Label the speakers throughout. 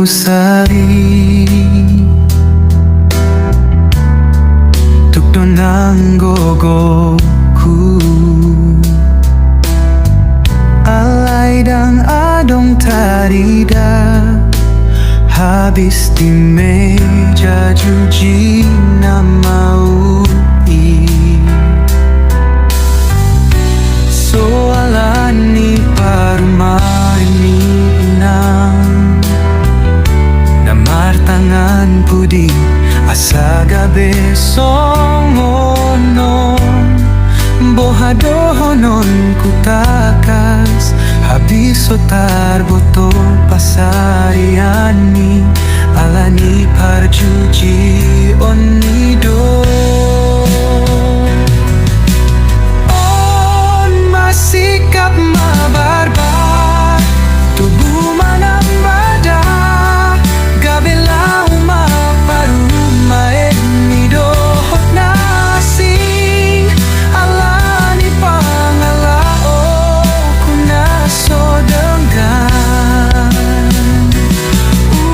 Speaker 1: musari tukdo ng gogoku alay dang adong tarida habis di meja juji na maui soalan ni parmarinang namartangan puding asa gabi songonon bohadohonon kutakas habis otar boto pasarian ni alani parjuji onido on masikap mabarbar tubuh manambada gabela uma paruma enido hot nasing alani pangalao kuna sodenggan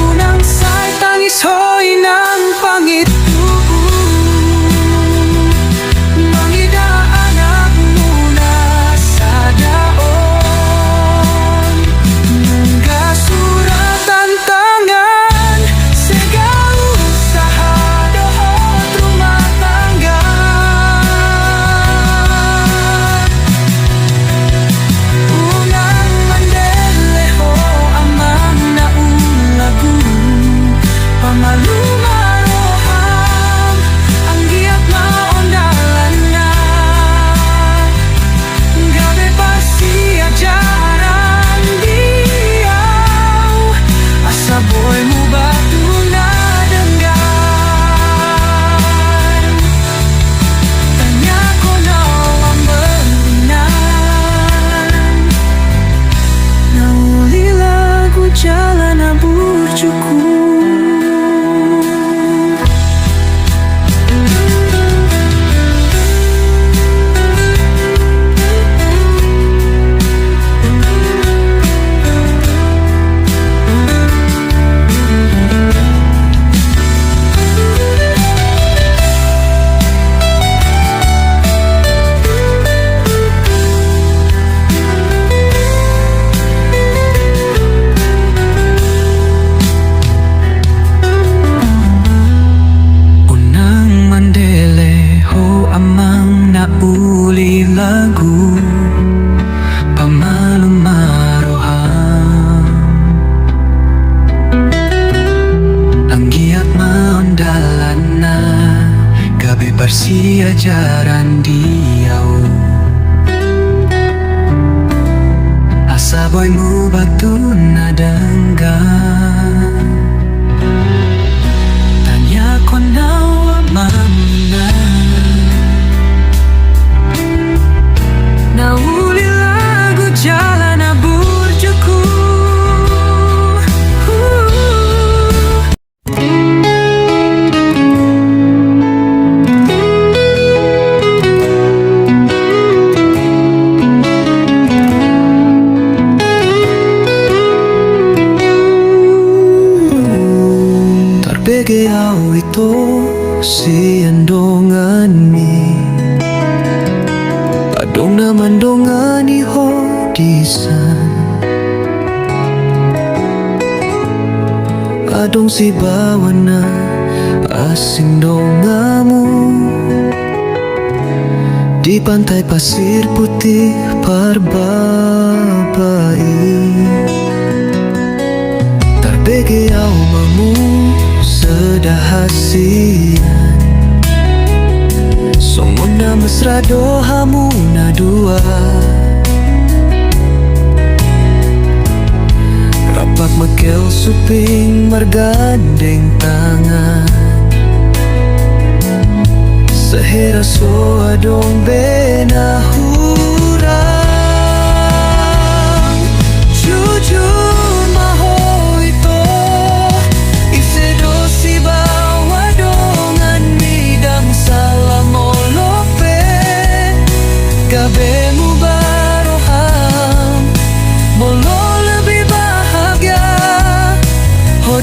Speaker 1: unang say tangis hoy ng pangit uli lagu pamalum maroham ang giat maundalan na gabi barsi ajaran diaw asaboy mo batu na danggan tanya ko na mamna nauli lagu jalan aburjuku Terbegeau itu si andongan mi adong naman dongani hodisan adong si bawana asing dongamu di pantai pasir putih parbabai terbegeau mamu sedahasian songona mesra dohamu na dua rapat mekel suping margandeng tangan sehera so adong benahurang jujur maho ito isedo si bawa dongan midang salamolope gabe mu baroham molo lebih bahagia ho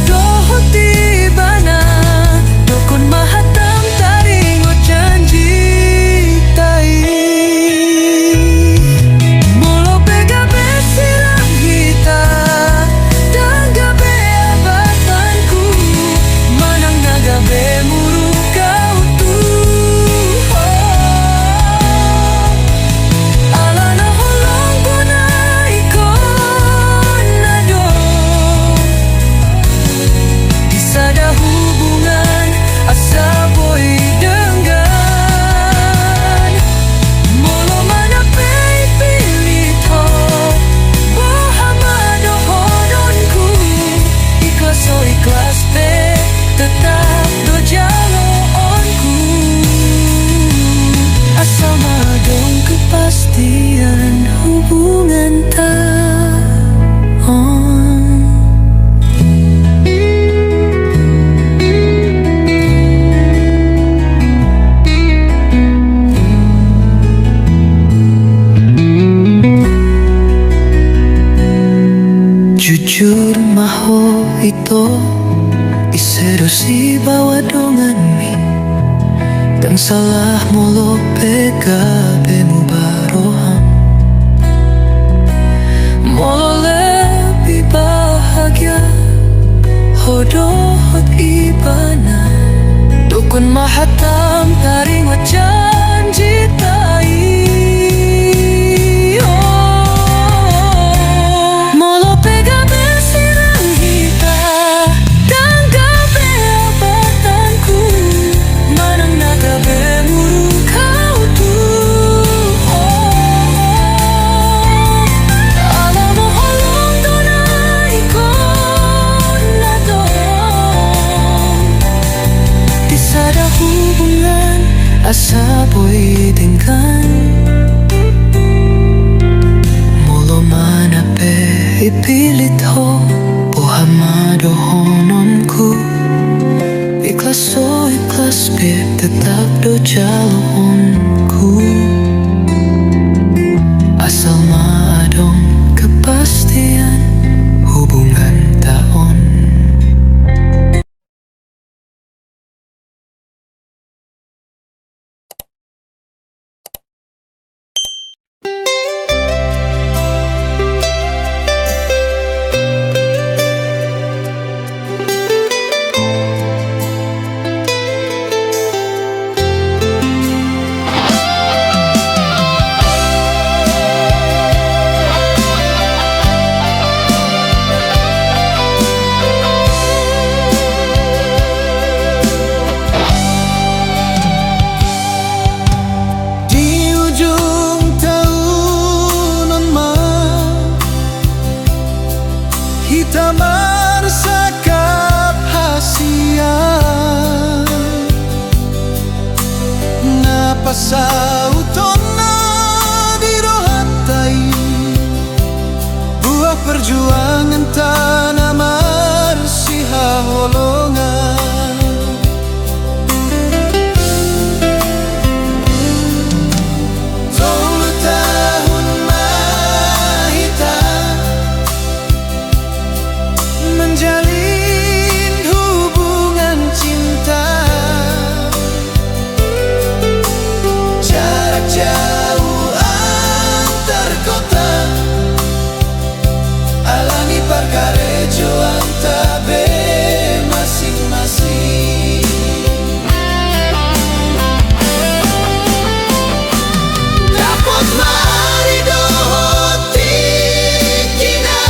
Speaker 1: jujur maho ito isedusi bawadongan mi dan salah molo pegabe mu baroham molo lebih bahagia hodohot ibana dukun mahatam taring janji tai molo pegabe sirang hita dan gabe abatanku manang nagabe muru kau tu alam holong donai kon nadong tisada hubungan asa boy tingkan molo mana pe ipilit ho pohamado hononku ikhlas so ikhlas pe tetap do jalonku asal maadong kepastian hubungan taon.
Speaker 2: Kita marsakap hasian napasauton na dirohatai buah perjuangan tanah marsiha holongan Tolu tahun mahita menjalin hubungan cinta jarak jauh antar kota alami parkarejo antabe masing-masing dapat maridohoti kina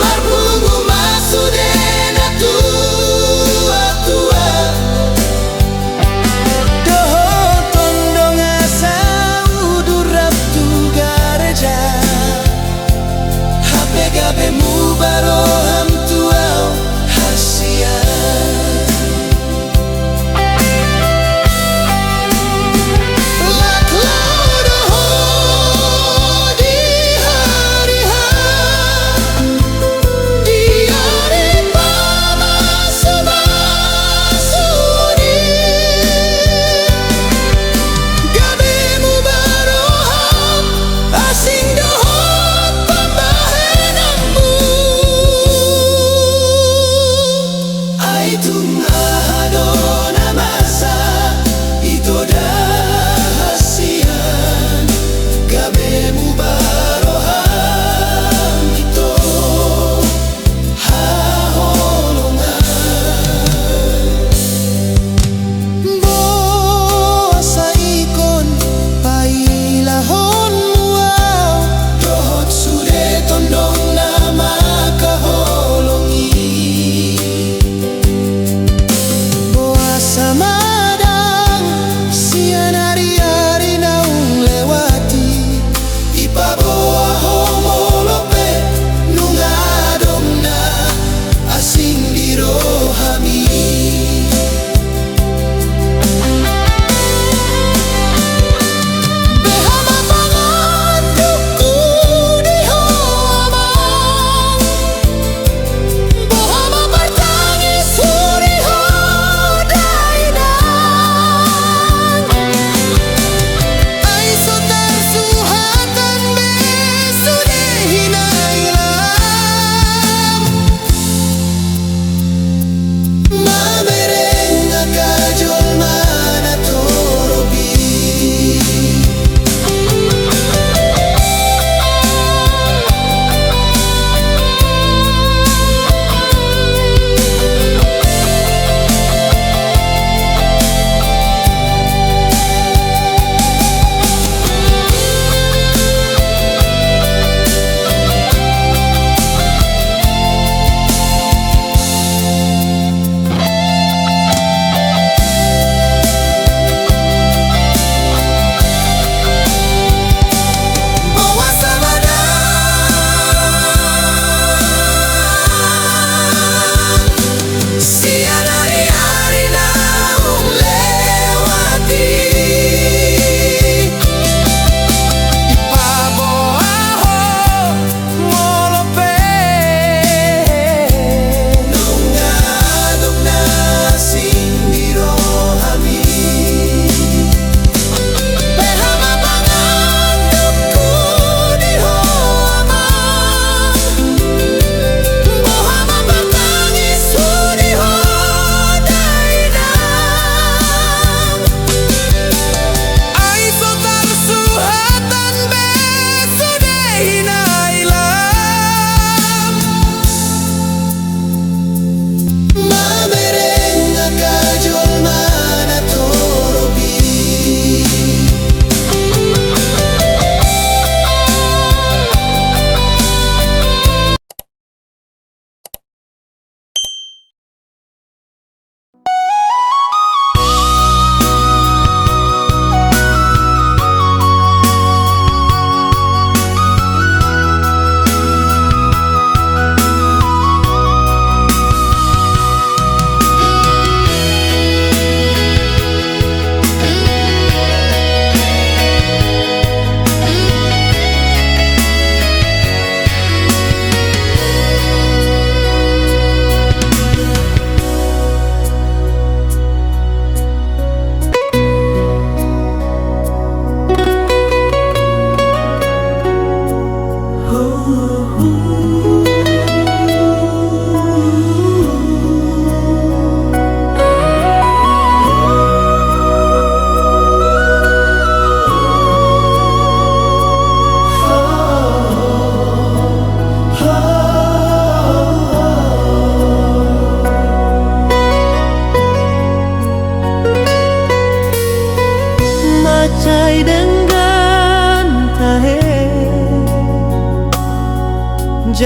Speaker 2: marpungu masudena tua-tua dohoton dong asa udurap tu gareja hape gabe mu baroham tuau hasian lak laudoho di hari-hari diari pamasubasudi gabe mu baroham asing dohot pambahenangmu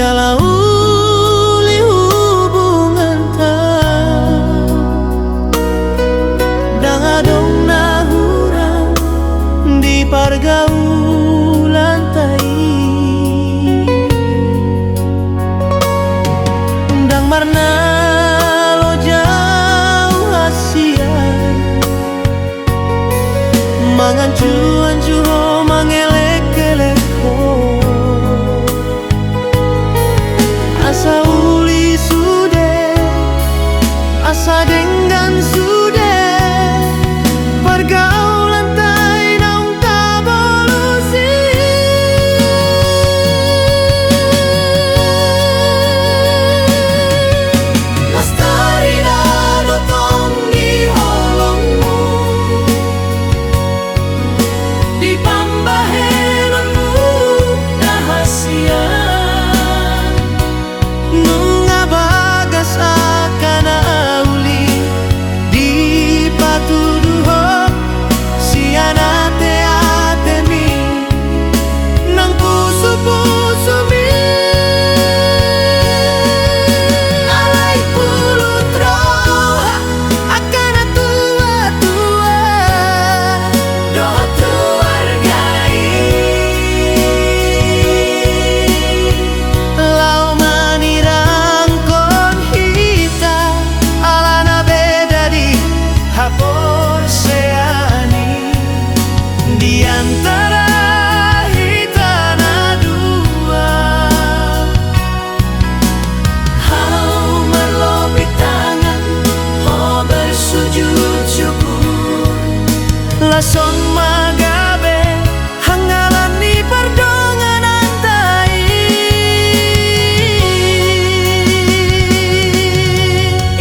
Speaker 1: segala uli hubungan ta danga dong nahurang di pergaulan tai dang marna lo jauh hasian mangancu-ancu ho mangelek-elek ho asa uli sude asa denggan sude pergaulan tai naung tavolusi lestari na dotong di holongmu di pambahenonmu rahasian nunga bagas akan auli di patuduho siana te-atemi nang puso-puso mi alay pulut roha akan tua-tua doa keluargai lau manirangkon hita alana beda di hapor seani di antara hita na dua hau merlopik tangan ho bersujud syukur lason magabe hangalan ni perdonganan tai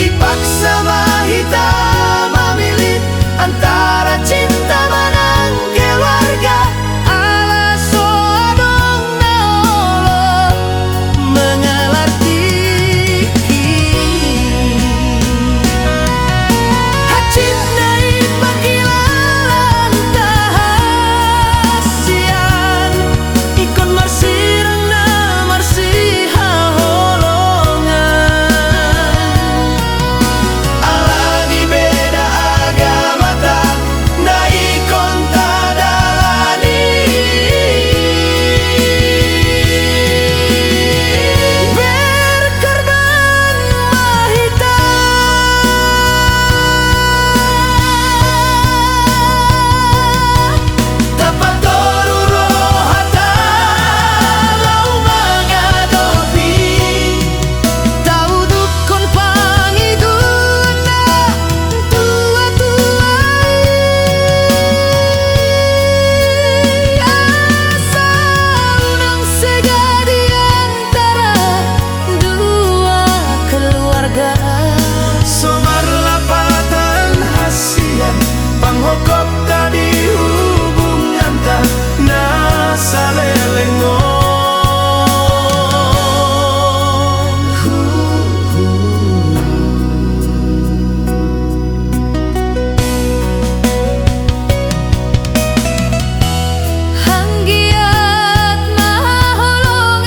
Speaker 1: ipaksa mahita memilih antara cinta manang keluarga ala soadong naolo mengalarti hacinai pagilalan tahasian ikon marsirang na marsiha holongan ala di beda agama ta na ikon ta dalani berkorban mahita dapat toruro hata lau magadopi tau dukon pangidun na tua-tuai asa unang sega di antara dua keluarga somar lapatan hasian panghokop tadi hubungan ta na salelengon hanggiat maholongan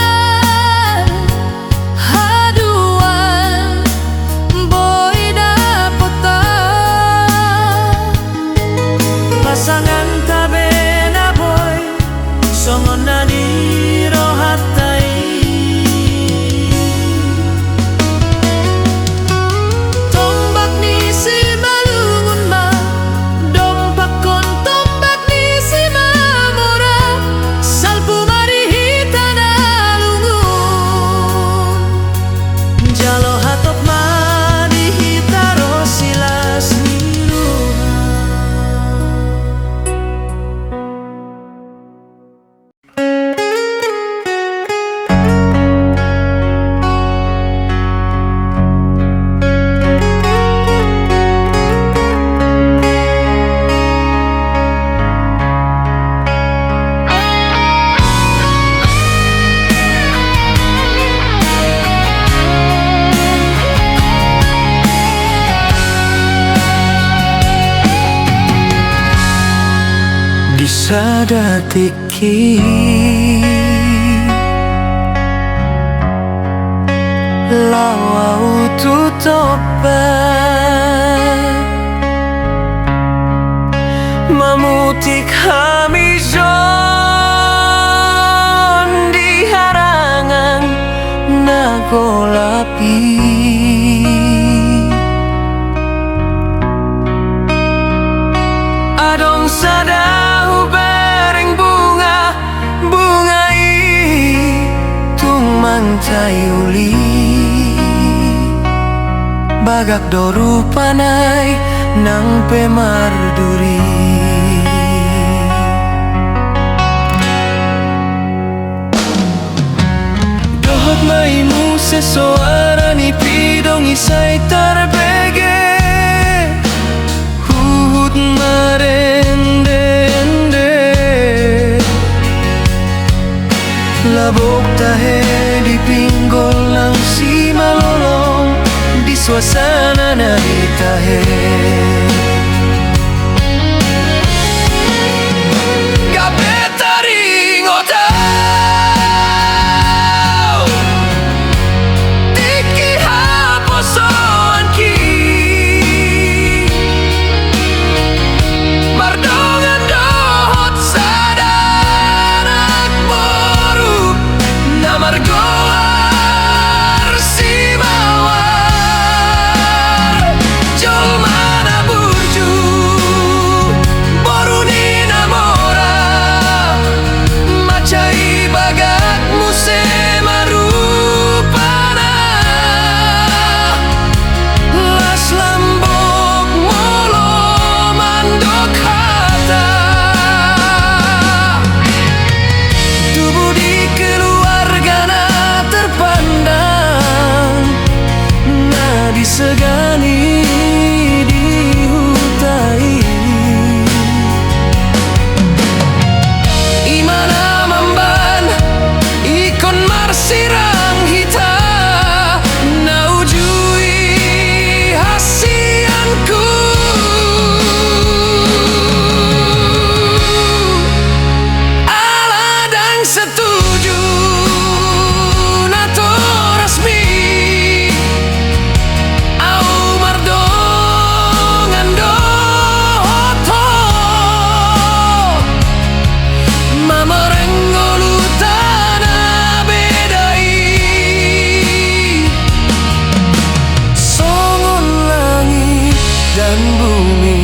Speaker 1: haduan boy dapota pasangan tabena boy songon na di rohatai tombak ni si malungun ma dompak kon tombak ni si mamura salpu marihita na lungun jalo hatop marihita rosilas niruha sadatiki lawa tutopa mamutik hamijon di harangan nagolapi adong sadahu bereng bunga tung mantai uli bagak doru panai nang pemarduri dohot maimu sesuara ni pidong isai tarbege huhut marende labok tahe di pinggol lang si malolong di suasana na itahe kapetaring otau tiki haposoan ki mardongan dohot sadanak boru namargoar si mawar jolmana burju boru ni namora macai bagak muse marupana las lambok molo mandok hata tubuh di keluargana terpandang na disegani di hutai imana mamban ikon marsirang hita naujui hasianku aladang setuju nato resmi au mardongan dohoto mamarengolu tanah bedai songon langit dan bumi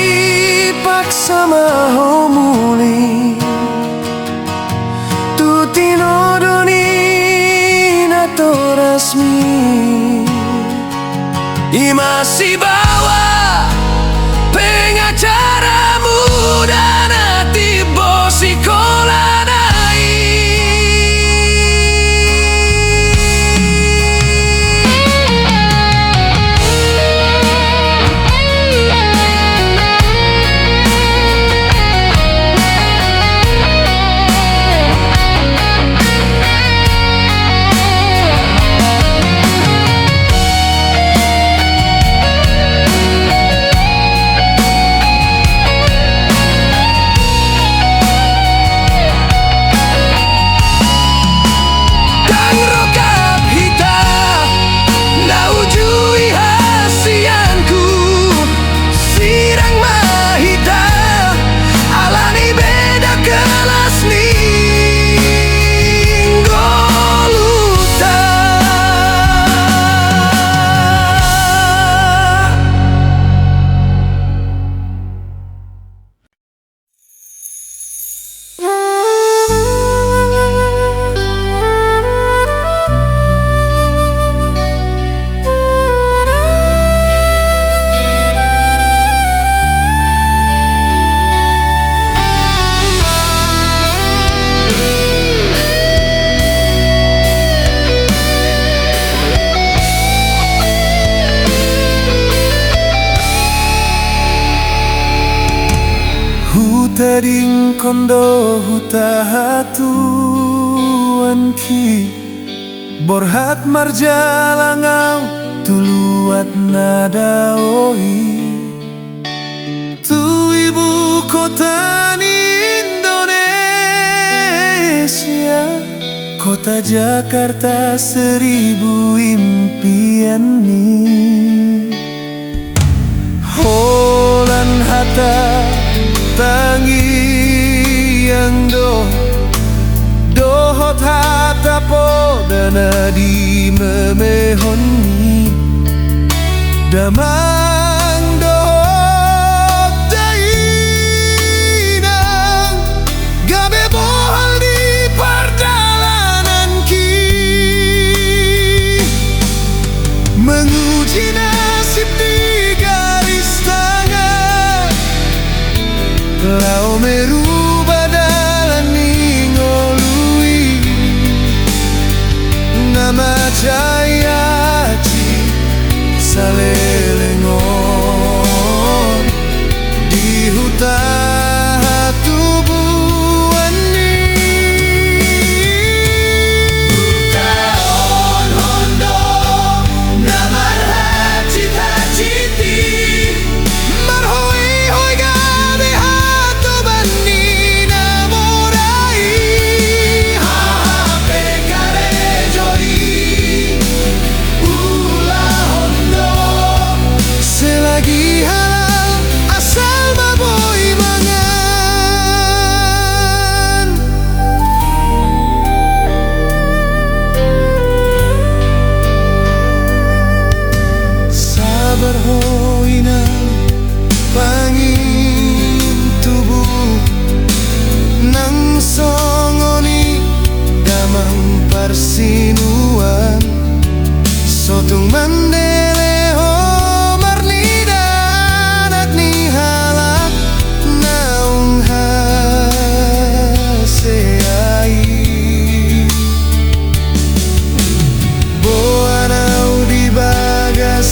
Speaker 1: dipaksa maho muli tutinodoni nato resmi imasi bawa pengacara muda nanti bosi kolanai Kang rokap hita naujui hasianku sirang mahita alani beda kelas ninggoluta hutading kondo hutahatuan ki borhat marjalangau tuluat nadaoi tu ibu kota Indonesia Kota Jakarta seribu impian ni Holan hata tangi yang dohot hata podana di memehoni damang dohot dainang gabe bohal di perjalanan ki menguji nasib di garis tangan lau merubah dalan ngolui nama jaya ci salelengon di hutan tubuhan ni Taon hondo namar hacita-citi marhoi hoi gabe hato bani namorai hape kare jori ulah hondo selagi halal asal baboy mangan sabar hoina pangin tubuh nang songoni damang parsinuan sotung mandele ho marnida anak ni halak naung haseai boanau di bagas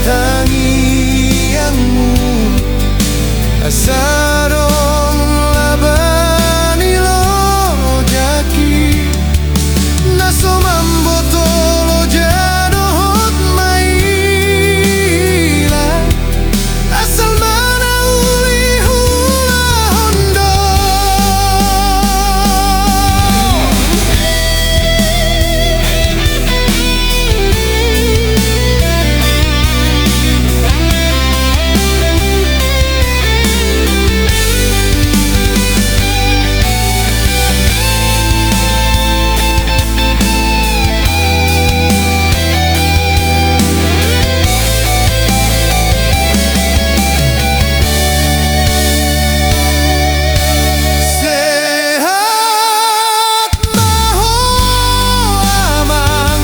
Speaker 1: tangianmu asarong labani lo jaki naso mamboto lo jadohot maila asal mana uli hula hondo sehat maho amang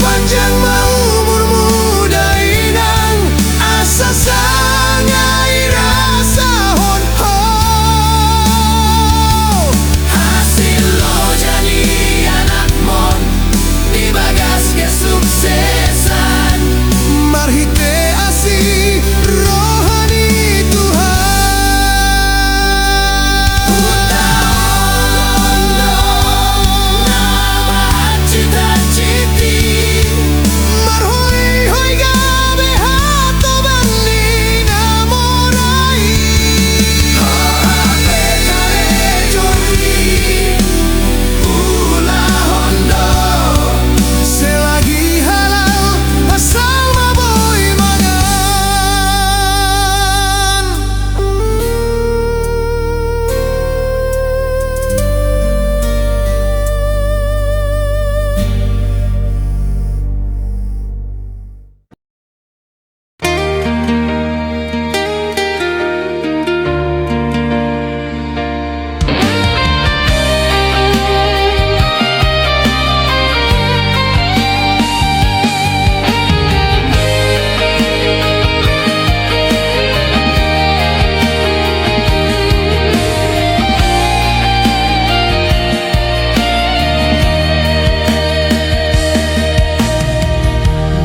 Speaker 1: panjang mau umur muda inang asa sangai rasa hon ho hasil lo jadi anak mon di bagas kesuksesan marhite asih rohani Tuhan cita-citi marhoi hoi gabe hato bani namorai hape kare jori ulah hondo selagi halal asal maboy mangan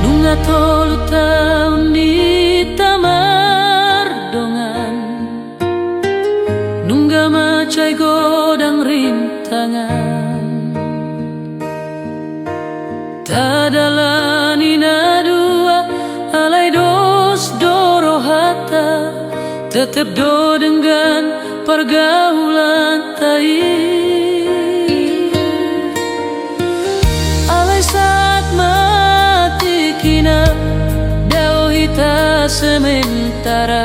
Speaker 3: Nunga tolu tahun di tamar dongan nungga macai godang rintangan tadalani nadua alai dos doro hata tetep do dengan pergaulan tai sementara.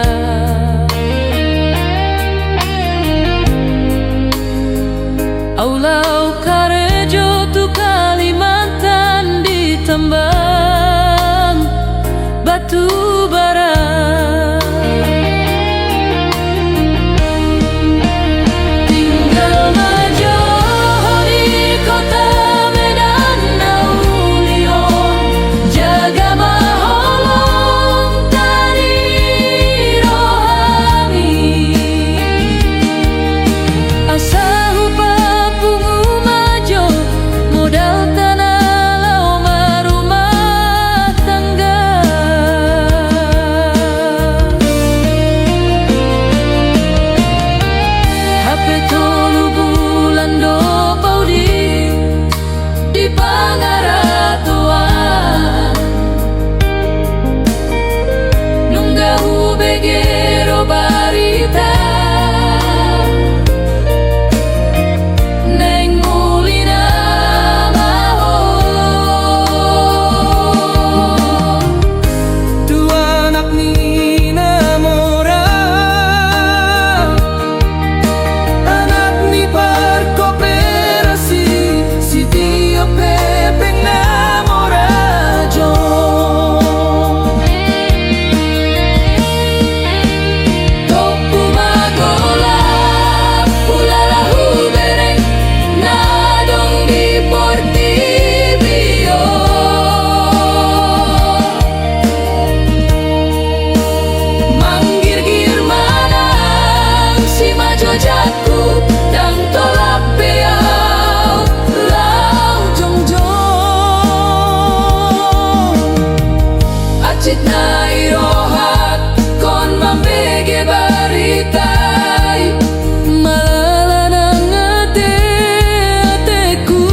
Speaker 3: Aulau Karejo tu Kalimantan ditambang batu bara. Tinggal majo di kota Medan Naulion, jaga maholong tadi rohami. Asa hupa pungu majo modal tanah lauma rumah tangga. HP tolu bulan do paudi di pangaratuan, nunggahu begero barita neng mulina maho.
Speaker 1: Tu anak ni namora, anak ni perkooperasi, si Tio Pepeng namora jo.
Speaker 3: Topu magola ulalahu bereng nadong di Portibio. Manggir-gir manang si majo jaku dan tolak beau lau jongjong. Acit na irohat kon mambege baritai, malalanang ateku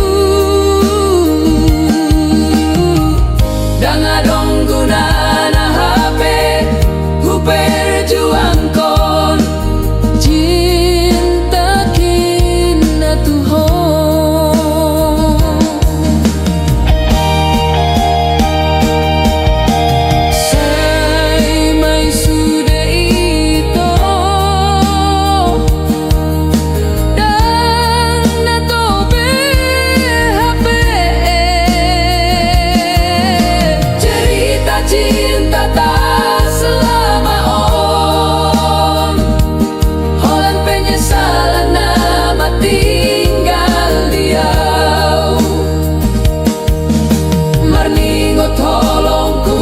Speaker 3: dangadong gunana HP huperjuang kon cinta kina tuhon. Say may sude ito dan natobe HP, cerita cinta tak selama on. Holan penyesalan nama tinggal diau, marningot holongku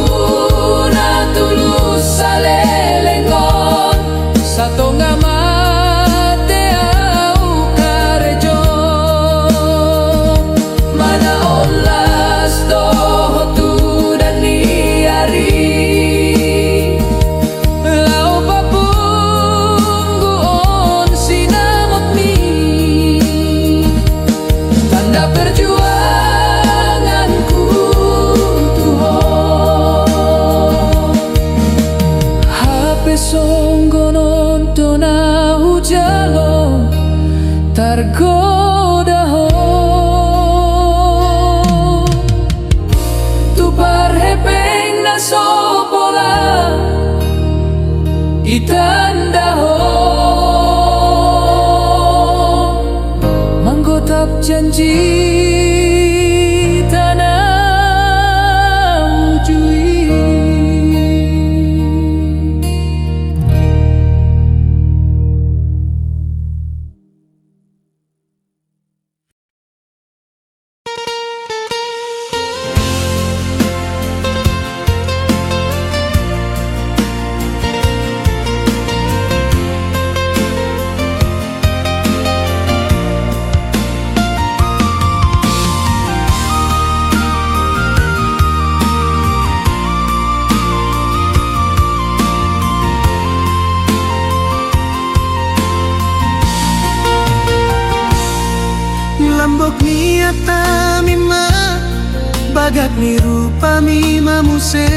Speaker 3: na tulus salelengon, sato nga mate au Karejo. Mana olas doho tu dan niari, lau papungguon sinamot mi, tanda perjuanganku tuhon. HP songgo nonton au jalo targoda ho, tu parhepeng na sopola itanda ho, manggotap janji tanah ujui.
Speaker 1: Lambok niata mima, bagak ni rupa mima muse,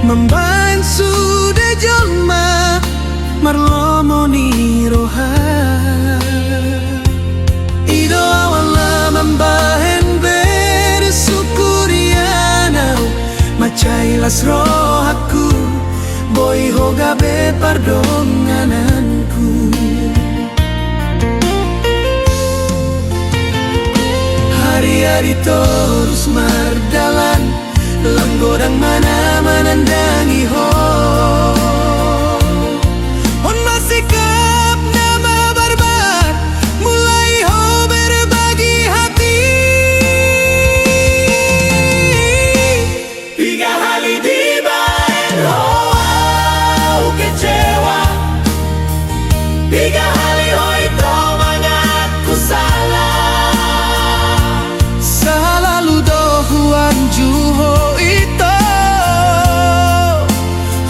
Speaker 1: membain sude jolma marlomo ni roha. Ido awala membahen bere sukuriana, macai pardongananku. Hari-hari terus mardalan, lenggodang mana menandangi ho. On masih kap nama barbar, mulai ho berbagi hati. 3 hari dibayar ho, kecewa. 3 hari ho itu mengaku salah. Selalu dohuan juho itu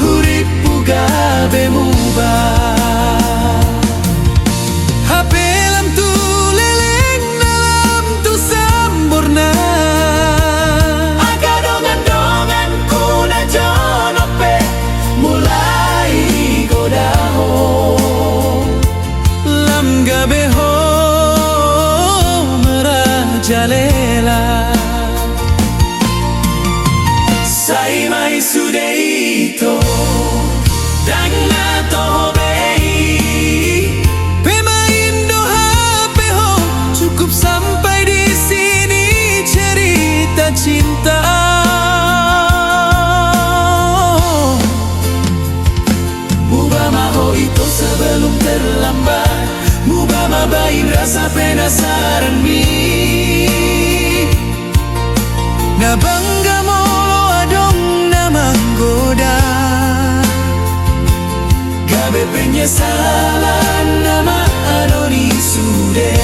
Speaker 1: hurip puga bemubah. HP lam tu leleng dalam tu sempurna. Aga dongan-dongan ku na jonope mulai godaho. Lam gabeho merajalela. Sai mai sudeito dang nato bei. Pemain doha peho cukup sampai di sini cerita cinta. Mubah maho itu sebelum terlambat. Mubah mabain rasa penasaran mi. Na bangga molo adong na manggoda. Gabe penyesalan nama anoni sude.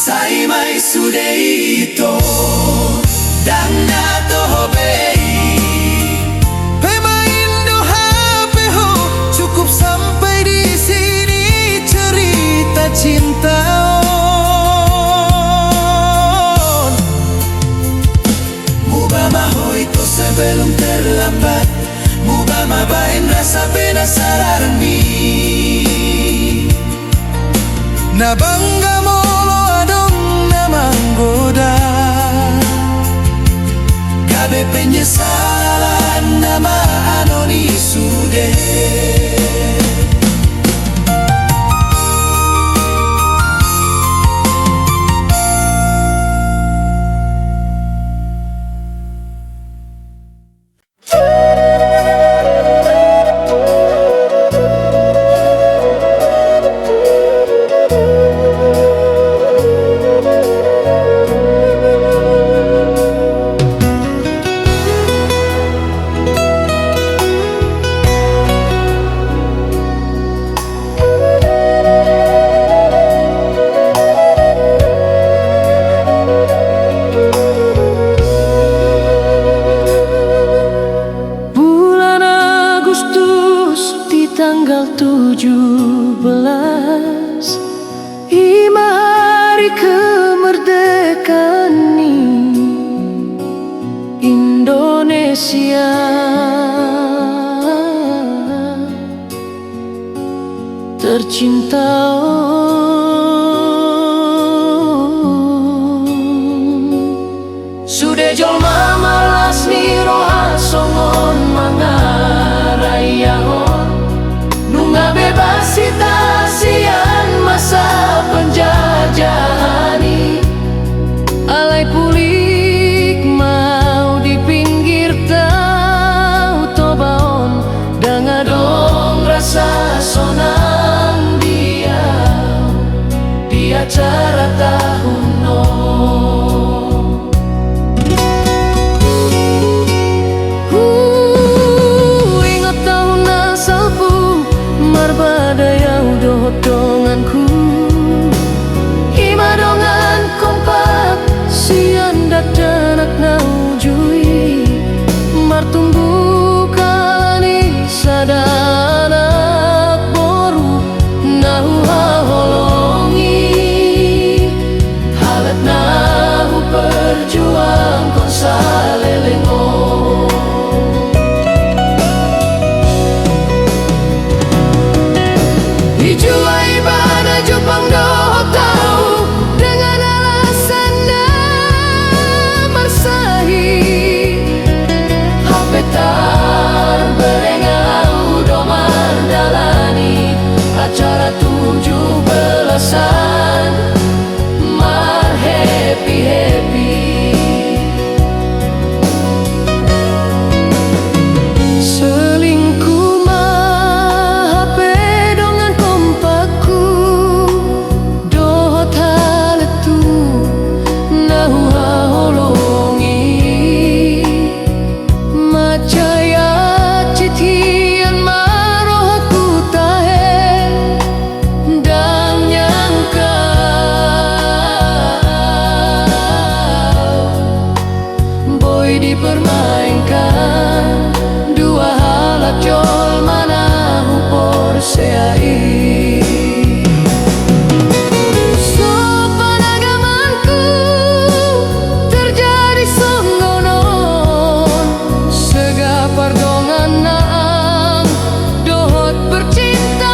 Speaker 1: Sai mai sudeito dang nato hobei. Pemain doha peho cukup sampai di sini cerita cinta. Mubah maho itu sebelum terlambat. Mubah mabain rasa penasaran mi. Na bangga molo adong na manggoda. Gabe penyesalan nama anoni sude.
Speaker 3: Tanggal 17 Ima hari kemerdekaan Indonesia. Tercinta Sude jolma malas ni roha so porseai. Sopan agamanku terjadi songgonon, segapar dongan naang dohot bercinta.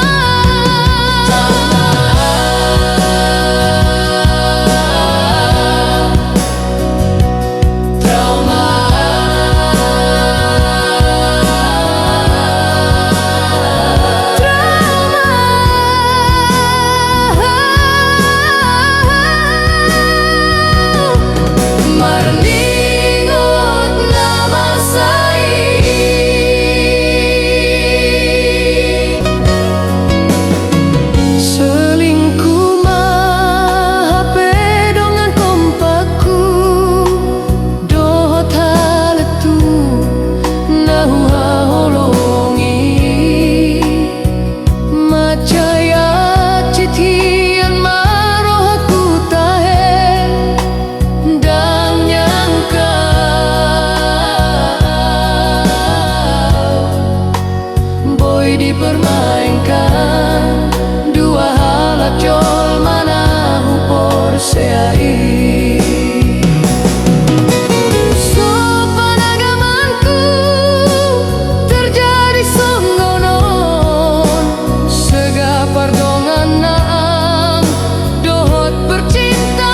Speaker 3: Dipermainkan dua halak jol manahu porseai. Sopan agamanku terjadi songgonon, segapar dongan naang dohot bercinta.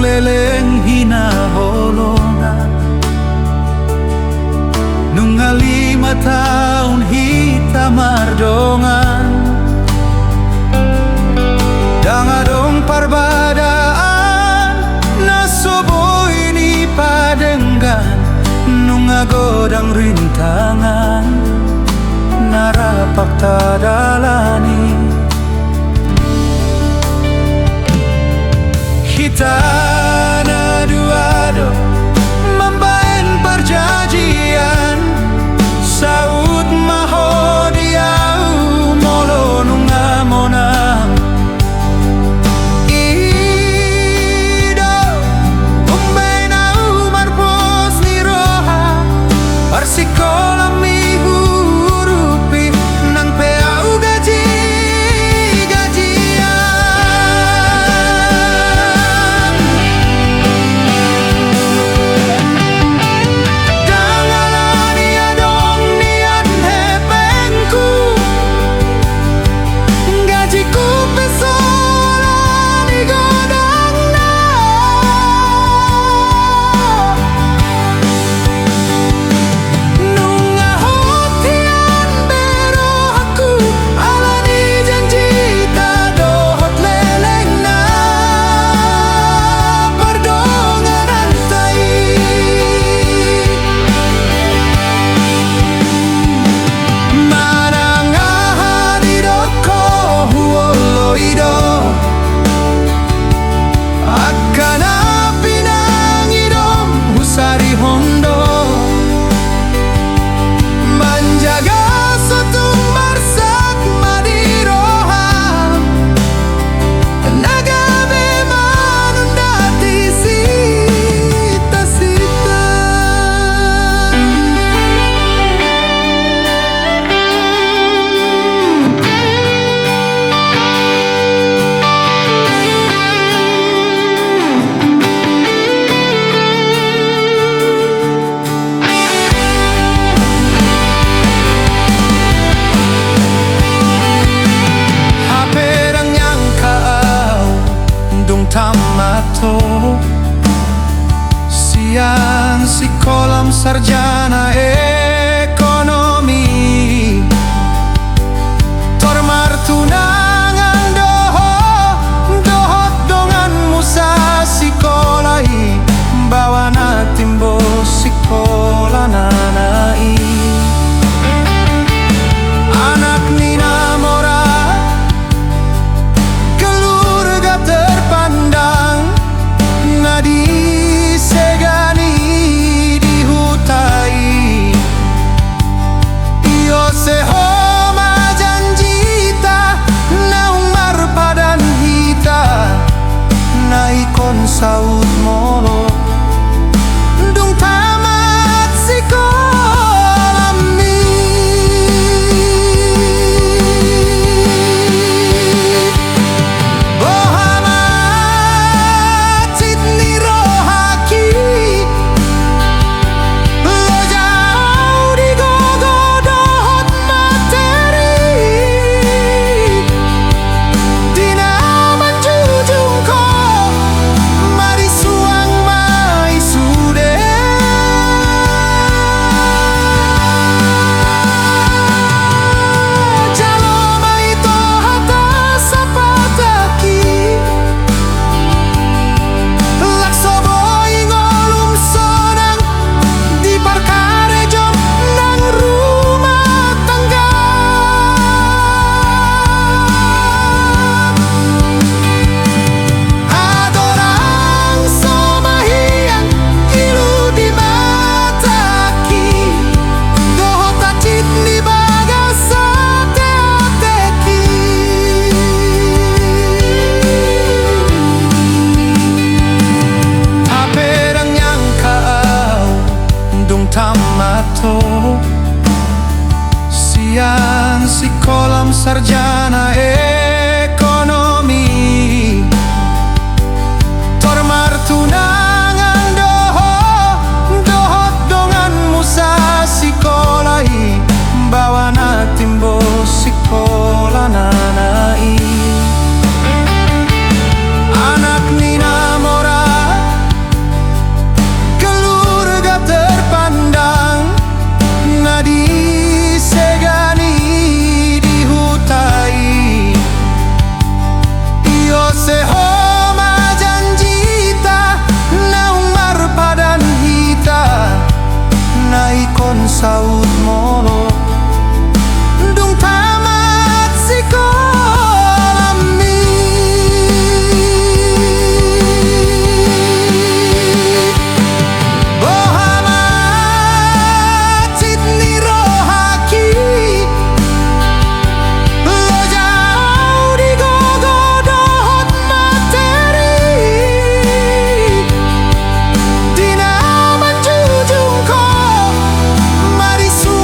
Speaker 1: Leleng hinaholongan nung 5 tahun hita mardongan dangadong parbadaan nasobo ini padenggan nung agodang rintangan narapak tadalani kita na duado membaen perjanjian saud mahodiau molo nunga monang ido umbenau marpos ni roha parsikola mi hurupi nang peau gaji gajian. sarjana ekonomi. Tormar tunangan dohot dongan musa sikolai, bawa na timbo sikola nanai. Anak nina mora keluarga terpandang, nadi segani dihutai. Iyo sehoma janjita naung marpadan hita, naikon saud molo dung tamat sekolah mi. Bohamat Sydney rohaki, lo jauh di gogo dohot materi. Dina manjujung ko, mari suang mai sude. Jalo mai to hata sapataki, lakso boy ngolum sonang di parkare jom nang rumah tangga. Adorang somahiang ilu di mataki, dohot acit ni bagasa teateki. Aperang yang kau dung tamato, sian sikolam sarjana ekonomi. Tormar tunangan dohot dongan musa sikolai, bawa na timbo sikola nanai. Anak nina mora keluarga terpandang, nadi segani dihutai. Iyo sehoma janjita naung marpadan hita, naikon saud molo dung tamat sekolah mi. Bohamat Sydney rohaki, lo jauh di gogo dohot materi. Dina manjujung ko, mari suang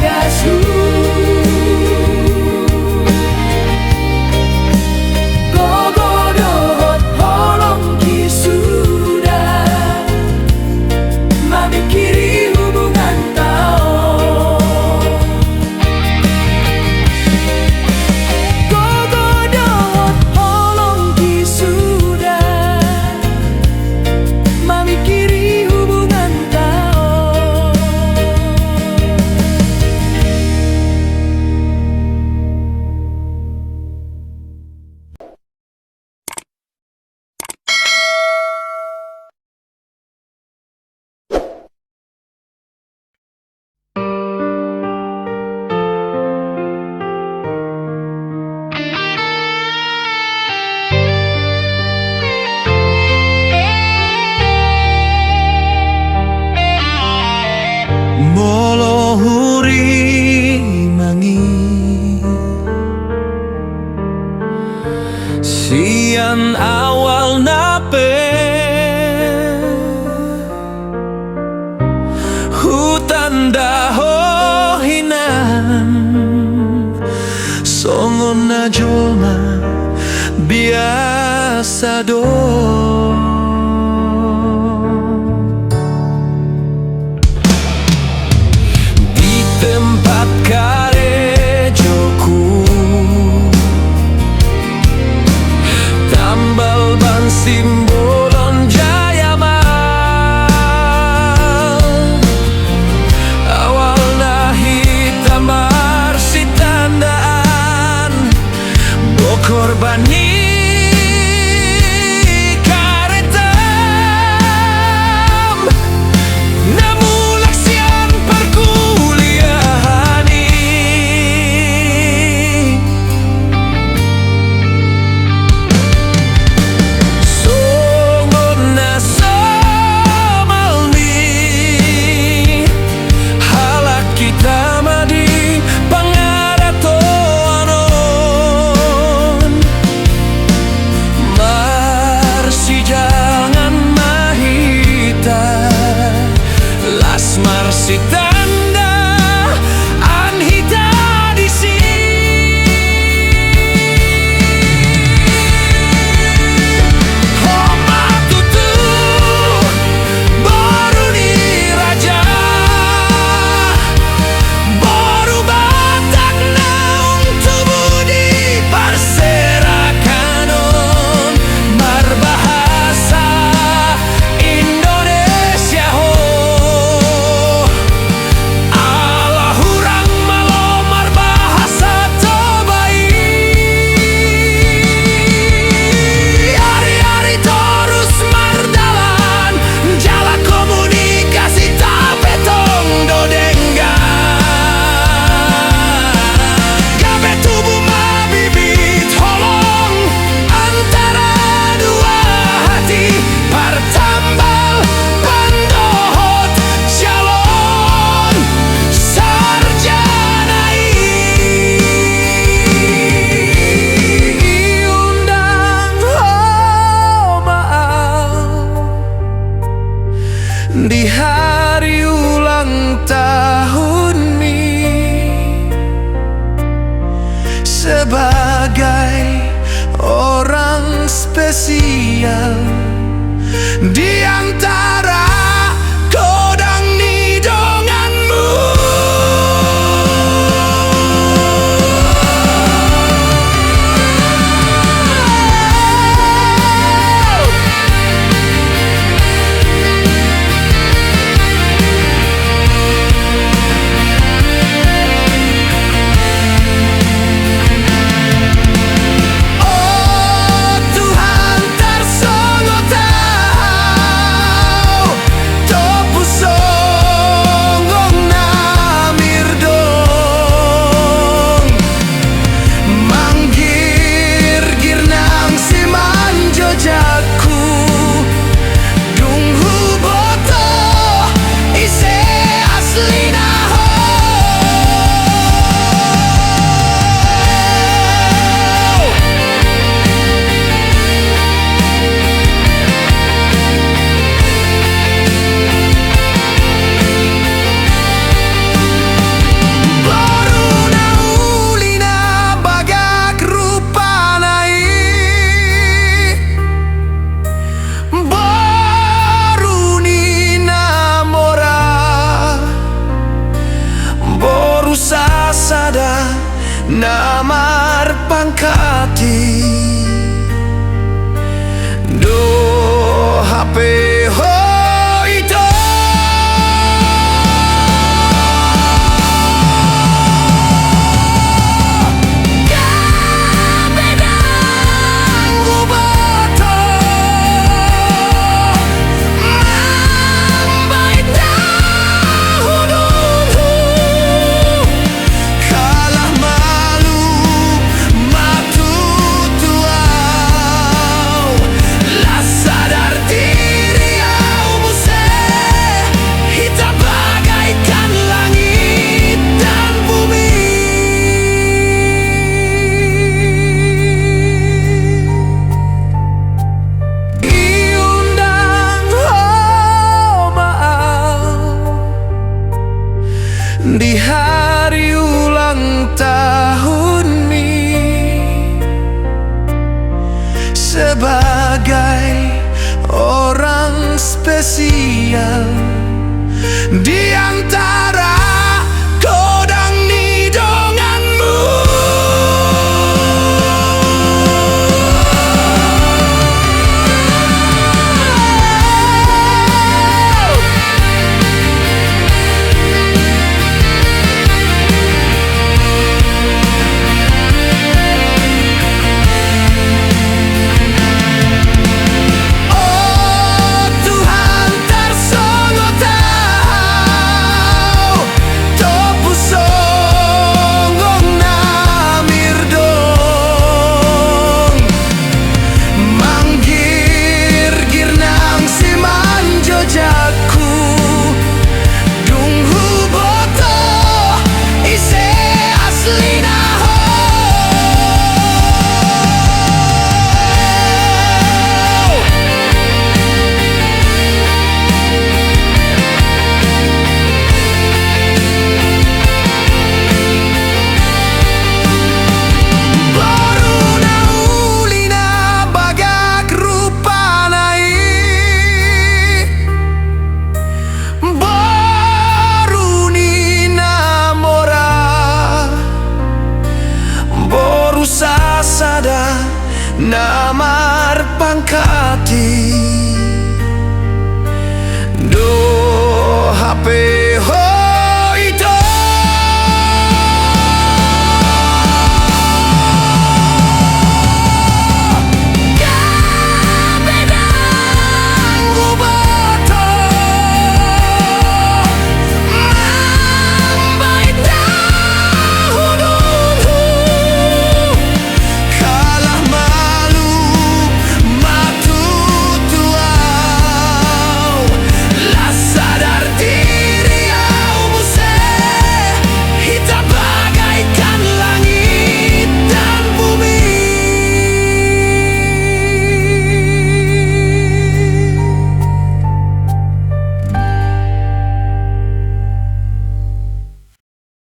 Speaker 3: Bagasu Gogodohot holong kisuda Mamikiri hubungan tao Gogodohot holong kisuda Mamikiri hubungan tao
Speaker 1: Molohuri mangi sian awal nape hutan dahohinan songon najolma biasa do tempat karejoku tambal ban simbolon jayamal awalna hitam marsi tandaan bokor bani karetam namulak sian perkuliahani songon nasamalni halak kita madi pangaratoanon marsi jangan mahita las marsi tanda anhita di Homa tutu baru ni raja baru batak naung tubuh di parserakanon berbahasa Indonesia ho Allah hurang malomar bahasa tobai hari-hari terus mardalan jala komunikasi tapetong dodenggan gabe tubuh mabibit holong antara dua hati partambal pandohot shalom sarjanai undang homaal di hari ulang tahun mi sebagai orang spesial di antara kodang nidonganmu. Oh Tuhan, tarsongo tahan namar pangkati do hape ho ito kabedang gubato mambay dahulu kalah malu matutuau lah sadar diri au muse hitam bagaikan langit dan bumi. Iundang oh maaf di hari ulang tahun ini sebagai orang spesial